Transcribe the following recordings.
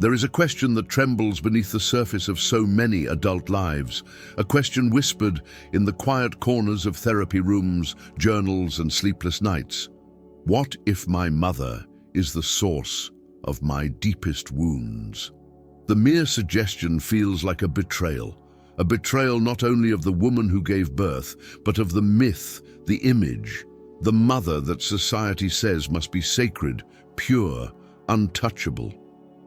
There is a question that trembles beneath the surface of so many adult lives, a question whispered in the quiet corners of therapy rooms, journals, and sleepless nights. What if my mother is the source of my deepest wounds? The mere suggestion feels like a betrayal not only of the woman who gave birth, but of the myth, the image, the mother that society says must be sacred, pure, untouchable.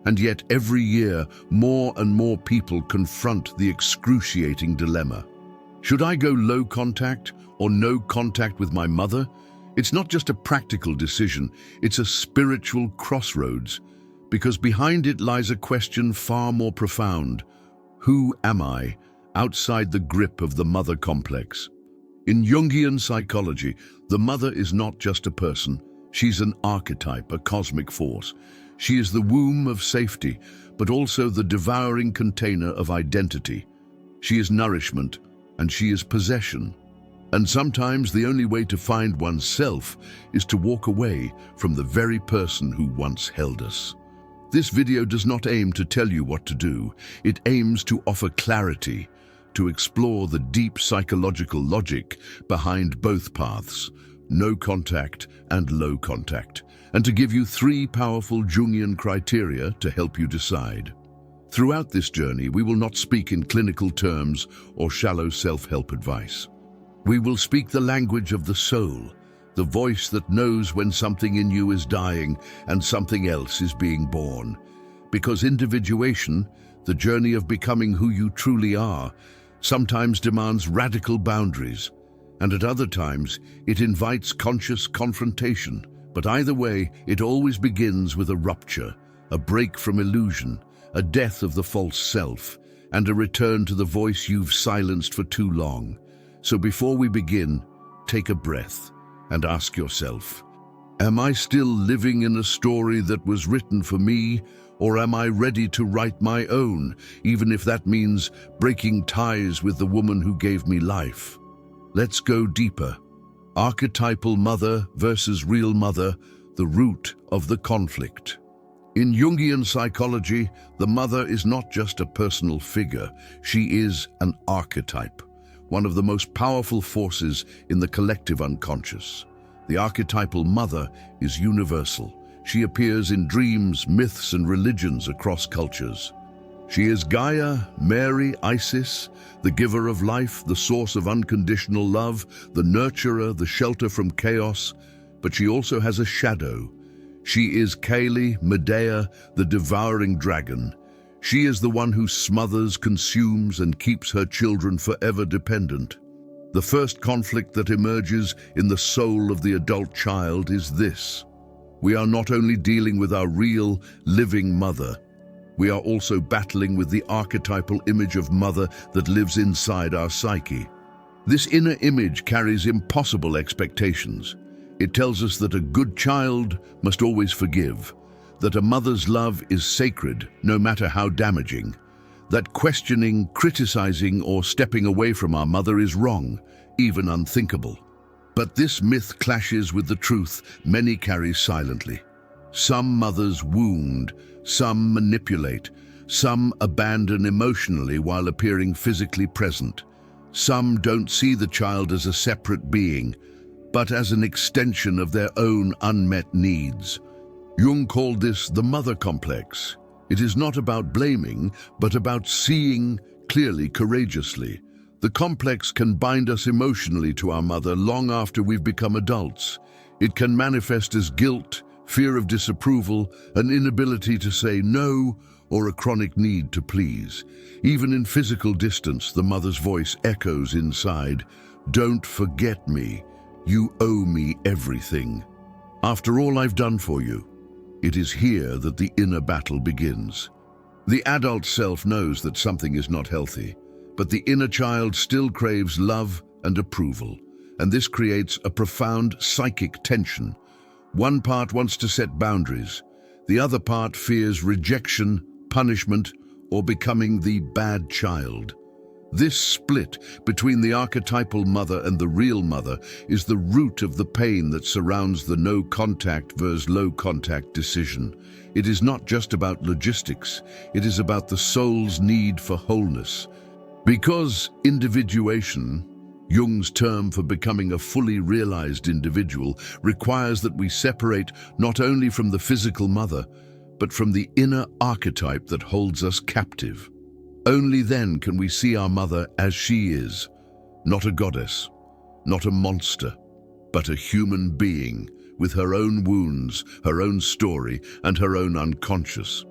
And yet every year, more and more people confront the excruciating dilemma. Should I go low contact or no contact with my mother? It's not just a practical decision, it's a spiritual crossroads, because behind it lies a question far more profound. Who am I outside the grip of the mother complex? In Jungian psychology, the mother is not just a person. She's an archetype, a cosmic force. She is the womb of safety, but also the devouring container of identity. She is nourishment, and she is possession. And sometimes the only way to find oneself is to walk away from the very person who once held us. This video does not aim to tell you what to do. It aims to offer clarity, to explore the deep psychological logic behind both paths, no contact and low contact, and to give you 3 powerful Jungian criteria to help you decide. Throughout this journey, we will not speak in clinical terms or shallow self-help advice. We will speak the language of the soul, the voice that knows when something in you is dying and something else is being born. Because individuation, the journey of becoming who you truly are, sometimes demands radical boundaries, and at other times it invites conscious confrontation. But either way, it always begins with a rupture, a break from illusion, a death of the false self, and a return to the voice you've silenced for too long. So before we begin, take a breath and ask yourself, am I still living in a story that was written for me, or am I ready to write my own, even if that means breaking ties with the woman who gave me life? Let's go deeper. Archetypal mother versus real mother, the root of the conflict. In Jungian psychology, the mother is not just a personal figure, she is an archetype, one of the most powerful forces in the collective unconscious. The archetypal mother is universal. She appears in dreams, myths, and religions across cultures. She is Gaia, Mary, Isis, the giver of life, the source of unconditional love, the nurturer, the shelter from chaos. But she also has a shadow. She is Kali, Medea, the devouring dragon. She is the one who smothers, consumes, and keeps her children forever dependent. The first conflict that emerges in the soul of the adult child is this. We are not only dealing with our real, living mother, we are also battling with the archetypal image of mother that lives inside our psyche. This inner image carries impossible expectations. It tells us that a good child must always forgive, that a mother's love is sacred, no matter how damaging, that questioning, criticizing, or stepping away from our mother is wrong, even unthinkable. But this myth clashes with the truth many carry silently. Some mothers wound, some manipulate, some abandon emotionally while appearing physically present. Some don't see the child as a separate being, but as an extension of their own unmet needs. Jung called this the mother complex. It is not about blaming, but about seeing clearly, courageously. The complex can bind us emotionally to our mother long after we've become adults. It can manifest as guilt, fear of disapproval, an inability to say no, or a chronic need to please. Even in physical distance, the mother's voice echoes inside, "Don't forget me. You owe me everything. After all I've done for you." It is here that the inner battle begins. The adult self knows that something is not healthy, but the inner child still craves love and approval, and this creates a profound psychic tension. One part wants to set boundaries. The other part fears rejection, punishment, or becoming the bad child. This split between the archetypal mother and the real mother is the root of the pain that surrounds the no contact versus low contact decision. It is not just about logistics, it is about the soul's need for wholeness. Because individuation, Jung's term for becoming a fully realized individual, requires that we separate not only from the physical mother, but from the inner archetype that holds us captive. Only then can we see our mother as she is, not a goddess, not a monster, but a human being with her own wounds, her own story, and her own unconscious.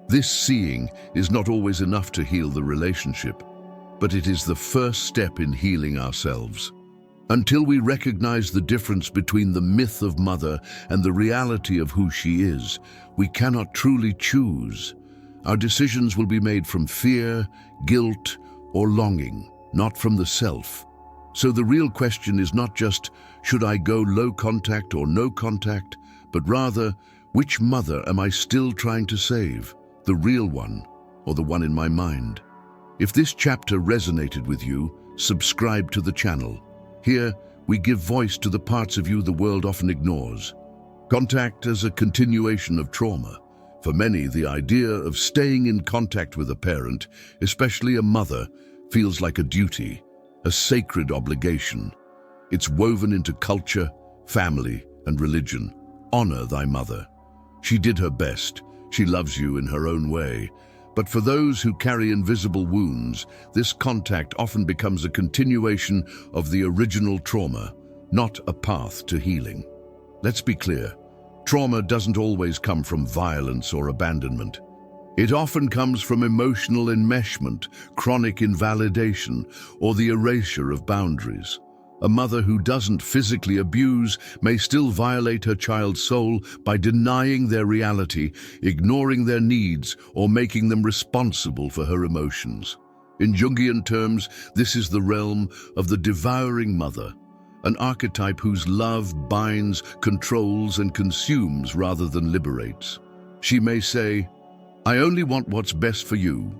This seeing is not always enough to heal the relationship, but it is the first step in healing ourselves. Until we recognize the difference between the myth of mother and the reality of who she is, we cannot truly choose. Our decisions will be made from fear, guilt, or longing, not from the self. So the real question is not just, should I go low contact or no contact, but rather, which mother am I still trying to save? The real one, or the one in my mind? If this chapter resonated with you, subscribe to the channel. Here, we give voice to the parts of you the world often ignores. Contact as a continuation of trauma. For many, the idea of staying in contact with a parent, especially a mother, feels like a duty, a sacred obligation. It's woven into culture, family, and religion. Honor thy mother. She did her best. She loves you in her own way. But for those who carry invisible wounds, this contact often becomes a continuation of the original trauma, not a path to healing. Let's be clear. Trauma doesn't always come from violence or abandonment. It often comes from emotional enmeshment, chronic invalidation, or the erasure of boundaries. A mother who doesn't physically abuse may still violate her child's soul by denying their reality, ignoring their needs, or making them responsible for her emotions. In Jungian terms, this is the realm of the devouring mother, an archetype whose love binds, controls, and consumes rather than liberates. She may say, "I only want what's best for you."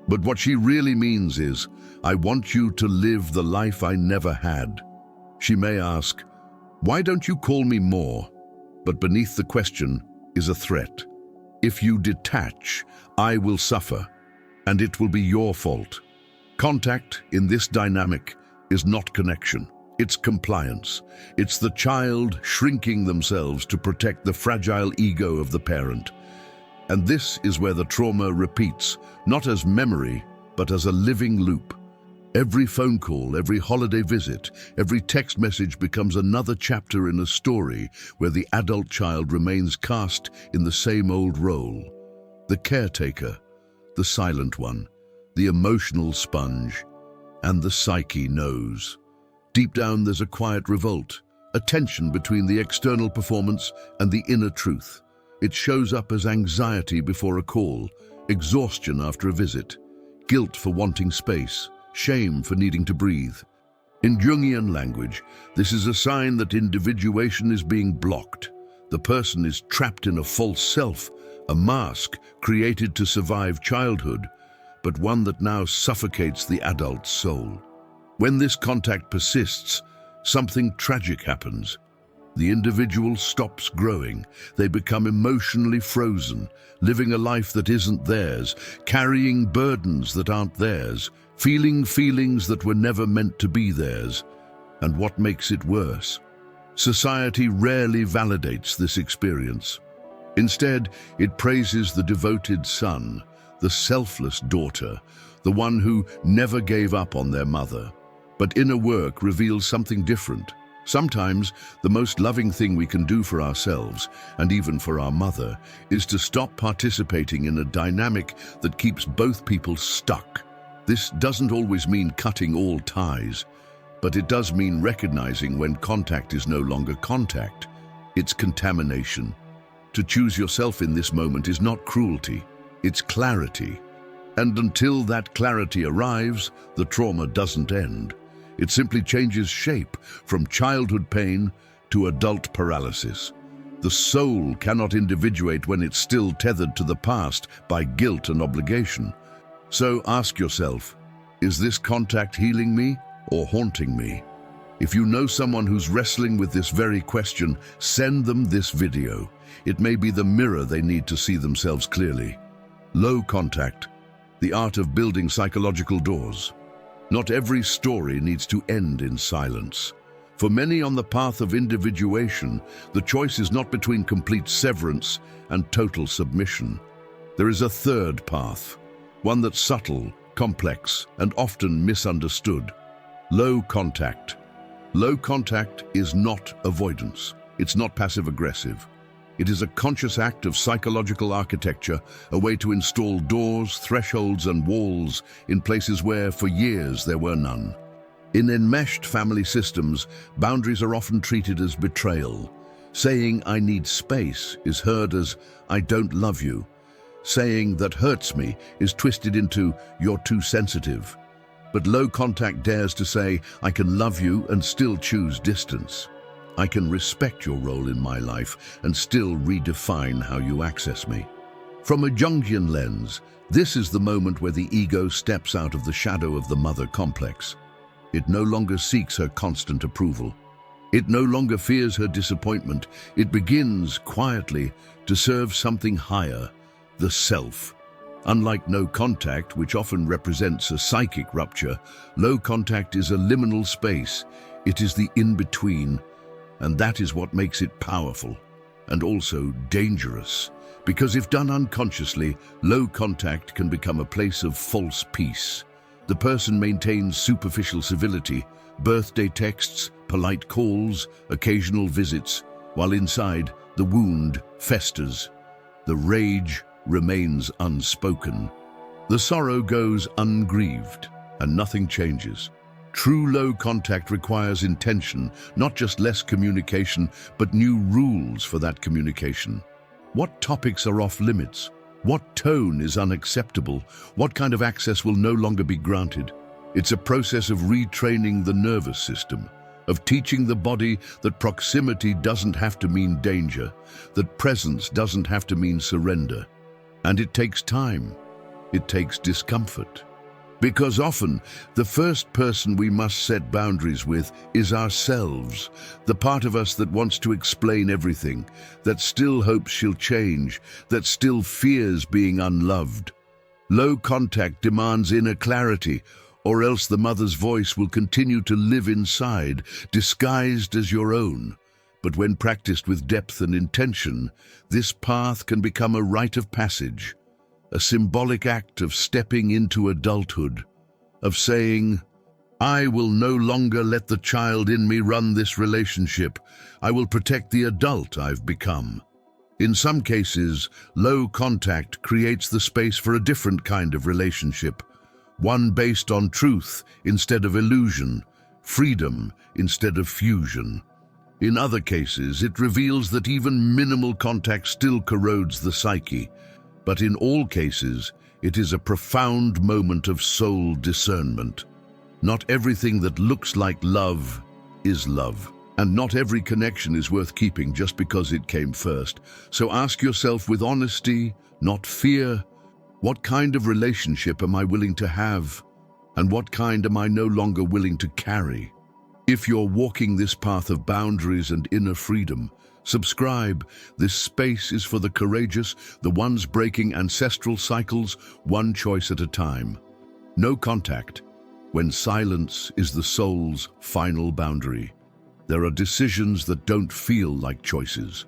But what she really means is, "I want you to live the life I never had." She may ask, "Why don't you call me more?" But beneath the question is a threat. If you detach, I will suffer, and it will be your fault. Contact in this dynamic is not connection. It's compliance. It's the child shrinking themselves to protect the fragile ego of the parent. And this is where the trauma repeats, not as memory, but as a living loop. Every phone call, every holiday visit, every text message becomes another chapter in a story where the adult child remains cast in the same old role. The caretaker, the silent one, the emotional sponge, and the psyche knows. Deep down there's a quiet revolt, a tension between the external performance and the inner truth. It shows up as anxiety before a call, exhaustion after a visit, guilt for wanting space, shame for needing to breathe. In Jungian language, this is a sign that individuation is being blocked. The person is trapped in a false self, a mask created to survive childhood, but one that now suffocates the adult soul. When this contact persists, something tragic happens. The individual stops growing. They become emotionally frozen, living a life that isn't theirs, carrying burdens that aren't theirs, feeling feelings that were never meant to be theirs. And what makes it worse? Society rarely validates this experience. Instead, it praises the devoted son, the selfless daughter, the one who never gave up on their mother. But inner work reveals something different. Sometimes, the most loving thing we can do for ourselves, and even for our mother, is to stop participating in a dynamic that keeps both people stuck. This doesn't always mean cutting all ties, but it does mean recognizing when contact is no longer contact. It's contamination. To choose yourself in this moment is not cruelty, it's clarity. And until that clarity arrives, the trauma doesn't end. It simply changes shape from childhood pain to adult paralysis. The soul cannot individuate when it's still tethered to the past by guilt and obligation. So ask yourself, Is this contact healing me or haunting me? If you know someone who's wrestling with this very question, send them this video. It may be the mirror they need to see themselves clearly. Low contact, the art of building psychological doors. Not every story needs to end in silence. For many on the path of individuation, the choice is not between complete severance and total submission. There is a third path, one that's subtle, complex, and often misunderstood. Low contact. Low contact is not avoidance. It's not passive-aggressive. It is a conscious act of psychological architecture, a way to install doors, thresholds, and walls in places where, for years, there were none. In enmeshed family systems, boundaries are often treated as betrayal. Saying, "I need space," is heard as, "I don't love you." Saying, "that hurts me," is twisted into, "you're too sensitive." But low contact dares to say, "I can love you and still choose distance. I can respect your role in my life and still redefine how you access me." From a Jungian lens, this is the moment where the ego steps out of the shadow of the mother complex. It no longer seeks her constant approval. It no longer fears her disappointment. It begins, quietly, to serve something higher, the self. Unlike no contact, which often represents a psychic rupture, low contact is a liminal space. It is the in-between, and that is what makes it powerful and also dangerous. Because if done unconsciously, low contact can become a place of false peace. The person maintains superficial civility, birthday texts, polite calls, occasional visits, while inside, the wound festers. The rage remains unspoken. The sorrow goes ungrieved, and nothing changes. True low contact requires intention, not just less communication, but new rules for that communication. What topics are off limits? What tone is unacceptable? What kind of access will no longer be granted? It's a process of retraining the nervous system, of teaching the body that proximity doesn't have to mean danger, that presence doesn't have to mean surrender. And it takes time. It takes discomfort. Because often, the first person we must set boundaries with is ourselves, the part of us that wants to explain everything, that still hopes she'll change, that still fears being unloved. Low contact demands inner clarity, or else the mother's voice will continue to live inside, disguised as your own. But when practiced with depth and intention, this path can become a rite of passage, a symbolic act of stepping into adulthood, of saying, "I will no longer let the child in me run this relationship. I will protect the adult I've become." In some cases, low contact creates the space for a different kind of relationship, one based on truth instead of illusion, freedom instead of fusion. In other cases, it reveals that even minimal contact still corrodes the psyche. But in all cases, it is a profound moment of soul discernment. Not everything that looks like love is love. And not every connection is worth keeping just because it came first. So ask yourself with honesty, not fear, what kind of relationship am I willing to have? And what kind am I no longer willing to carry? If you're walking this path of boundaries and inner freedom, subscribe. This space is for the courageous, the ones breaking ancestral cycles, one choice at a time. No contact, when silence is the soul's final boundary. There are decisions that don't feel like choices.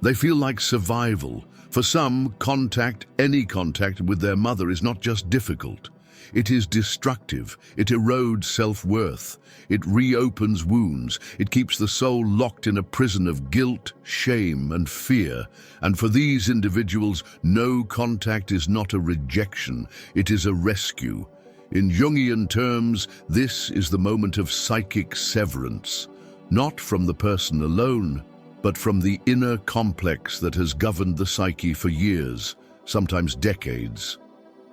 They feel like survival. For some, contact, any contact with their mother is not just difficult. It is destructive. It erodes self-worth. It reopens wounds. It keeps the soul locked in a prison of guilt, shame, and fear. And for these individuals, no contact is not a rejection. It is a rescue. In Jungian terms, this is the moment of psychic severance, not from the person alone, but from the inner complex that has governed the psyche for years, sometimes decades.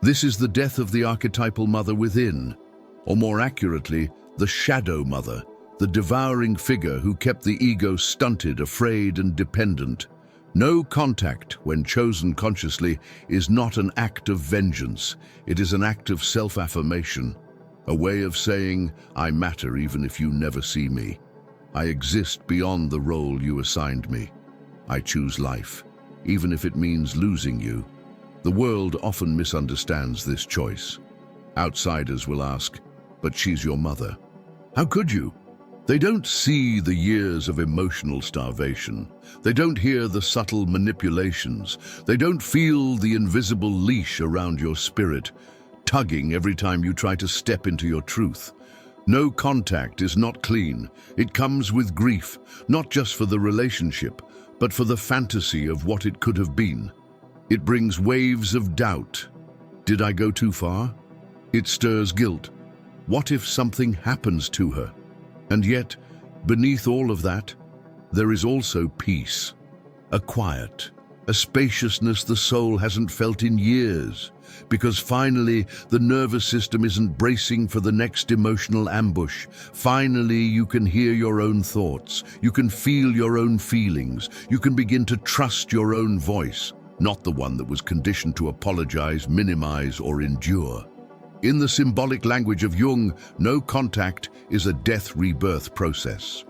This is the death of the archetypal mother within, or more accurately, the shadow mother, the devouring figure who kept the ego stunted, afraid, and dependent. No contact, when chosen consciously, is not an act of vengeance. It is an act of self-affirmation. a way of saying, I matter even if you never see me. I exist beyond the role you assigned me. I choose life, even if it means losing you. The world often misunderstands this choice. Outsiders will ask, but she's your mother. How could you? They don't see the years of emotional starvation. They don't hear the subtle manipulations. They don't feel the invisible leash around your spirit, tugging every time you try to step into your truth. No contact is not clean. It comes with grief, not just for the relationship, but for the fantasy of what it could have been. It brings waves of doubt. Did I go too far? It stirs guilt. What if something happens to her? And yet, beneath all of that, there is also peace, a quiet, a spaciousness the soul hasn't felt in years, because finally the nervous system isn't bracing for the next emotional ambush. Finally, you can hear your own thoughts, you can feel your own feelings, you can begin to trust your own voice, not the one that was conditioned to apologize, minimize, or endure. In the symbolic language of Jung, no contact is a death-rebirth process.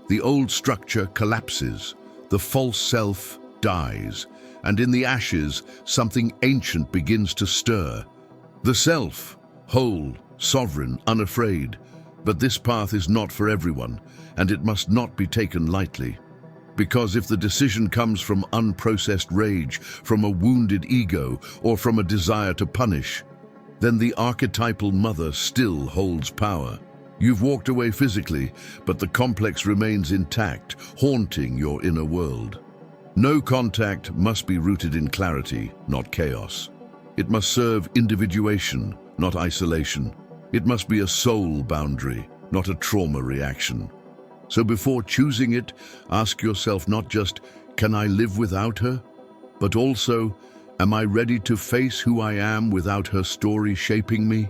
The old structure collapses, the false self dies, and in the ashes, something ancient begins to stir. The self, whole, sovereign, unafraid. But this path is not for everyone, and it must not be taken lightly. Because if the decision comes from unprocessed rage, from a wounded ego, or from a desire to punish, then the archetypal mother still holds power. You've walked away physically, but the complex remains intact, haunting your inner world. No contact must be rooted in clarity, not chaos. It must serve individuation, not isolation. It must be a soul boundary, not a trauma reaction. So before choosing it, ask yourself not just, can I live without her? But also, am I ready to face who I am without her story shaping me?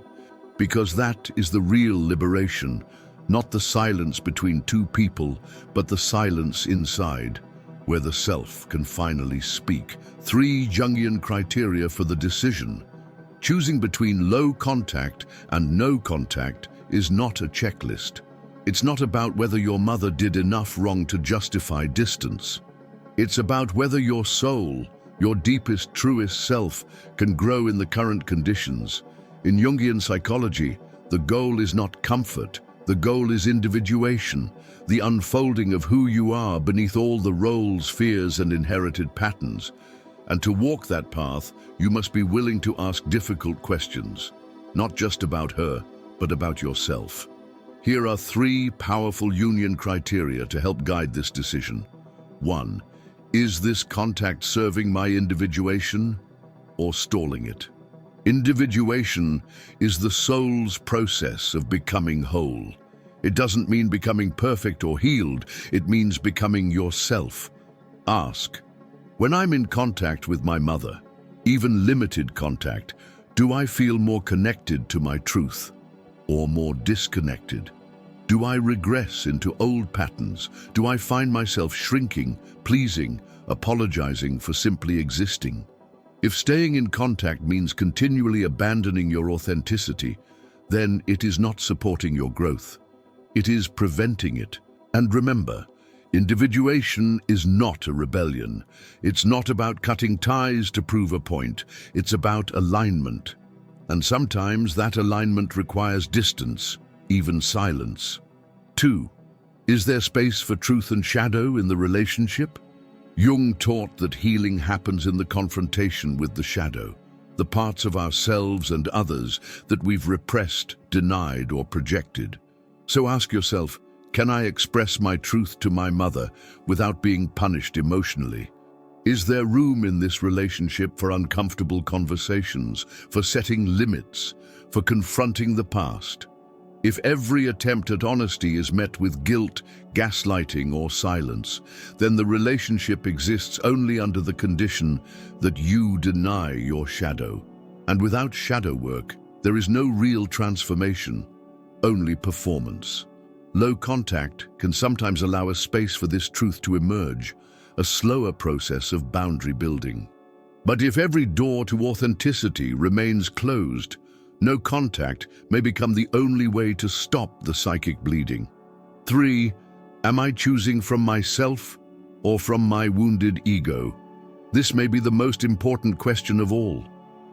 Because that is the real liberation, not the silence between two people, but the silence inside, where the self can finally speak. 3 Jungian criteria for the decision. Choosing between low contact and no contact is not a checklist. It's not about whether your mother did enough wrong to justify distance. It's about whether your soul, your deepest, truest self, can grow in the current conditions. In Jungian psychology, the goal is not comfort. The goal is individuation, the unfolding of who you are beneath all the roles, fears, and inherited patterns. And to walk that path, you must be willing to ask difficult questions, not just about her, but about yourself. Here are 3 powerful Jungian criteria to help guide this decision. 1. Is this contact serving my individuation or stalling it? Individuation is the soul's process of becoming whole. It doesn't mean becoming perfect or healed, it means becoming yourself. Ask, when I'm in contact with my mother, even limited contact, do I feel more connected to my truth or more disconnected? Do I regress into old patterns? Do I find myself shrinking, pleasing, apologizing for simply existing? If staying in contact means continually abandoning your authenticity, then it is not supporting your growth. It is preventing it. And remember, individuation is not a rebellion. It's not about cutting ties to prove a point. It's about alignment. And sometimes that alignment requires distance, even silence. 2. Is there space for truth and shadow in the relationship? Jung taught that healing happens in the confrontation with the shadow, the parts of ourselves and others that we've repressed, denied, or projected. So ask yourself, can I express my truth to my mother without being punished emotionally? Is there room in this relationship for uncomfortable conversations, for setting limits, for confronting the past? If every attempt at honesty is met with guilt, gaslighting, or silence, then the relationship exists only under the condition that you deny your shadow. And without shadow work, there is no real transformation, only performance. Low contact can sometimes allow a space for this truth to emerge, a slower process of boundary building. But if every door to authenticity remains closed, No contact may become the only way to stop the psychic bleeding. 3. Am I choosing from myself or from my wounded ego? This may be the most important question of all.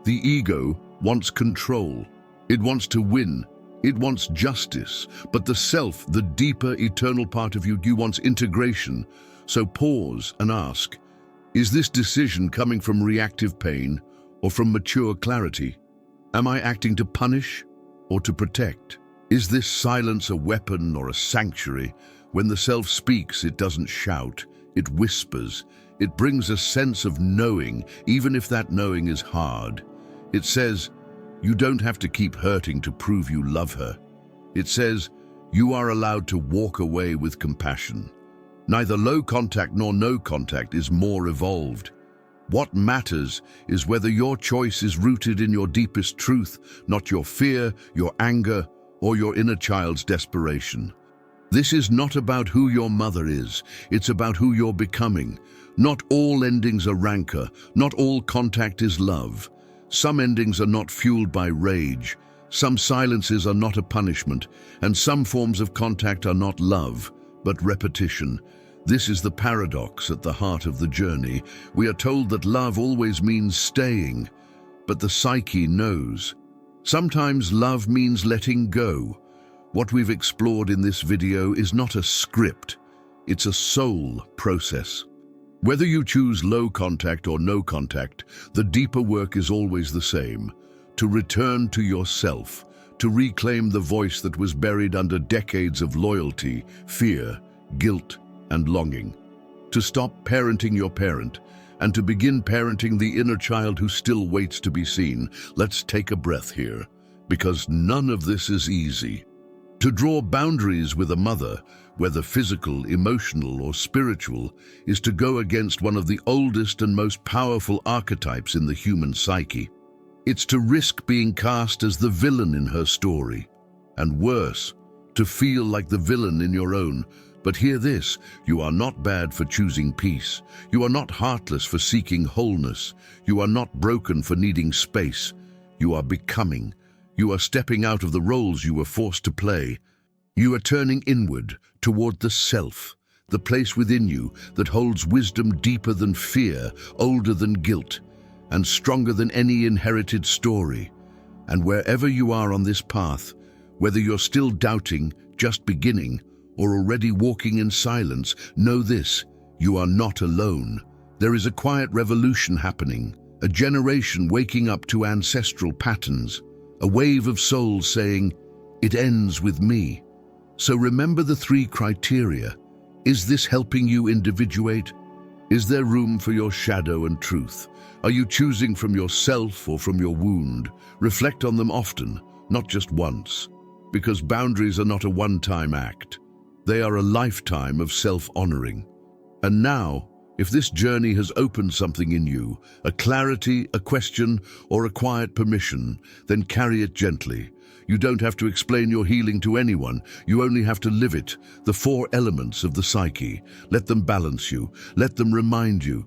The ego wants control. It wants to win. It wants justice. But the self, the deeper, eternal part of you, wants integration. So pause and ask, is this decision coming from reactive pain or from mature clarity? Am I acting to punish or to protect? Is this silence a weapon or a sanctuary? When the self speaks, it doesn't shout, it whispers. It brings a sense of knowing, even if that knowing is hard. It says, you don't have to keep hurting to prove you love her. It says, you are allowed to walk away with compassion. Neither low contact nor no contact is more evolved. What matters is whether your choice is rooted in your deepest truth, not your fear, your anger, or your inner child's desperation. This is not about who your mother is, it's about who you're becoming. Not all endings are rancor, not all contact is love. Some endings are not fueled by rage, some silences are not a punishment, and some forms of contact are not love, but repetition. This is the paradox at the heart of the journey. We are told that love always means staying, but the psyche knows. Sometimes love means letting go. What we've explored in this video is not a script, it's a soul process. Whether you choose low contact or no contact, the deeper work is always the same. To return to yourself, to reclaim the voice that was buried under decades of loyalty, fear, guilt, and longing. To stop parenting your parent, and to begin parenting the inner child who still waits to be seen. Let's take a breath here, because none of this is easy. To draw boundaries with a mother, whether physical, emotional, or spiritual, is to go against one of the oldest and most powerful archetypes in the human psyche. It's to risk being cast as the villain in her story, and worse, to feel like the villain in your own. But hear this, you are not bad for choosing peace. You are not heartless for seeking wholeness. You are not broken for needing space. You are becoming. You are stepping out of the roles you were forced to play. You are turning inward toward the self, the place within you that holds wisdom deeper than fear, older than guilt, and stronger than any inherited story. And wherever you are on this path, whether you're still doubting, just beginning, or already walking in silence, know this, you are not alone. There is a quiet revolution happening, a generation waking up to ancestral patterns, a wave of souls saying, it ends with me. So remember the 3 criteria. Is this helping you individuate? Is there room for your shadow and truth? Are you choosing from yourself or from your wound? Reflect on them often, not just once, because boundaries are not a one-time act. They are a lifetime of self-honoring. And now, if this journey has opened something in you, a clarity, a question, or a quiet permission, then carry it gently. You don't have to explain your healing to anyone. You only have to live it. The 4 elements of the psyche. Let them balance you. Let them remind you.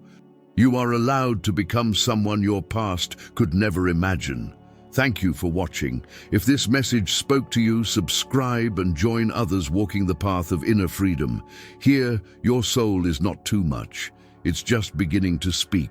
You are allowed to become someone your past could never imagine. Thank you for watching. If this message spoke to you, subscribe and join others walking the path of inner freedom. Here, your soul is not too much. It's just beginning to speak.